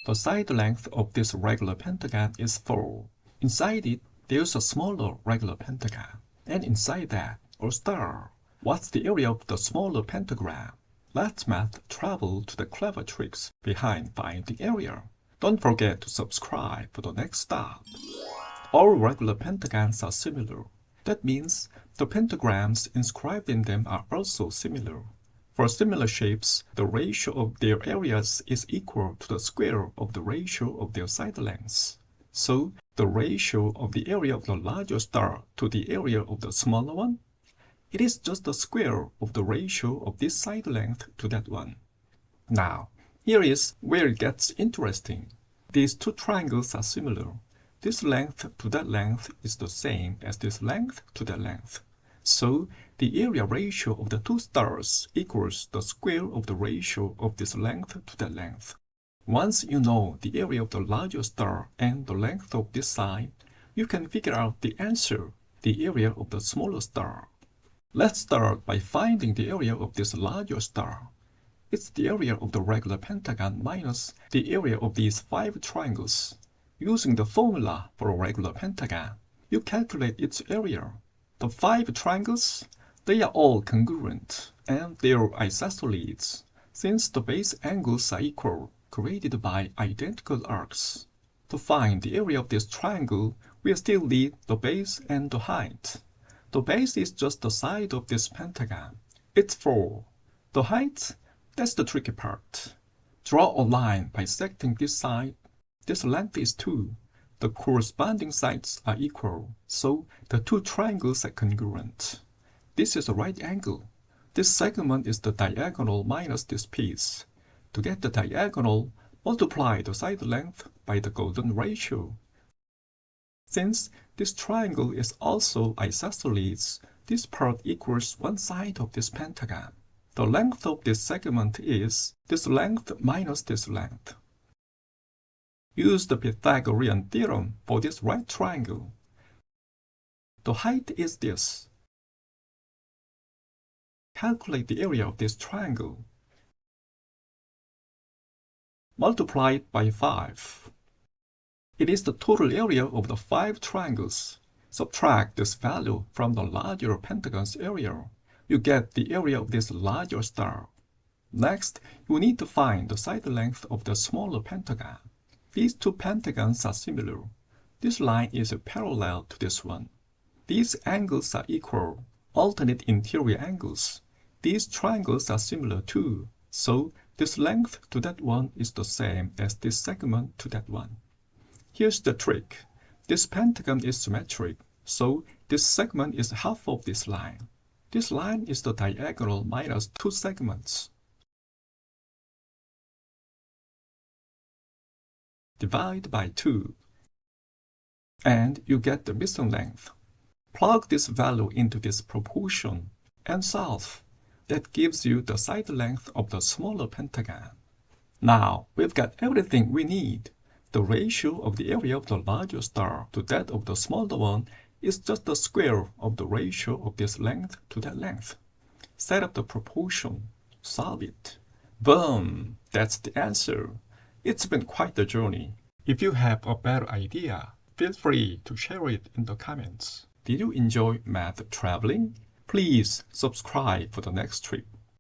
The side length of this regular pentagon is 4. Inside it, there's a smaller regular pentagon. And inside that, a star. What's the area of the smaller pentagram? Let's math travel to the clever tricks behind finding area. Don't forget to subscribe for the next stop. All regular pentagons are similar. That means the pentagrams inscribed in them are also similar. For similar shapes, the ratio of their areas is equal to the square of the ratio of their side lengths. So, the ratio of the area of the larger star to the area of the smaller one? It is just the square of the ratio of this side length to that one. Now, here is where it gets interesting. These two triangles are similar. This length to that length is the same as this length to that length. So, the area ratio of the two stars equals the square of the ratio of this length to that length. Once you know the area of the larger star and the length of this side, you can figure out the answer, the area of the smaller star. Let's start by finding the area of this larger star. It's the area of the regular pentagon minus the area of these 5 triangles. Using the formula for a regular pentagon, you calculate its area. The 5 triangles, they are all congruent, and they are isosceles, since the base angles are equal, created by identical arcs. To find the area of this triangle, we still need the base and the height. The base is just the side of this pentagon. It's 4. The height, that's the tricky part. Draw a line bisecting this side. This length is 2. The corresponding sides are equal, so the two triangles are congruent. This is a right angle. This segment is the diagonal minus this piece. To get the diagonal, multiply the side length by the golden ratio. Since this triangle is also isosceles, this part equals one side of this pentagon. The length of this segment is this length minus this length. Use the Pythagorean Theorem for this right triangle. The height is this. Calculate the area of this triangle. Multiply it by 5. It is the total area of the 5 triangles. Subtract this value from the larger pentagon's area. You get the area of this larger star. Next, you need to find the side length of the smaller pentagon. These two pentagons are similar. This line is parallel to this one. These angles are equal, alternate interior angles. These triangles are similar too, so this length to that one is the same as this segment to that one. Here's the trick. This pentagon is symmetric, so this segment is half of this line. This line is the diagonal minus 2 segments. Divide by 2, and you get the missing length. Plug this value into this proportion and solve. That gives you the side length of the smaller pentagon. Now we've got everything we need. The ratio of the area of the larger star to that of the smaller one is just the square of the ratio of this length to that length. Set up the proportion, solve it. Boom! That's the answer. It's been quite a journey. If you have a better idea, feel free to share it in the comments. Did you enjoy math traveling? Please subscribe for the next trip.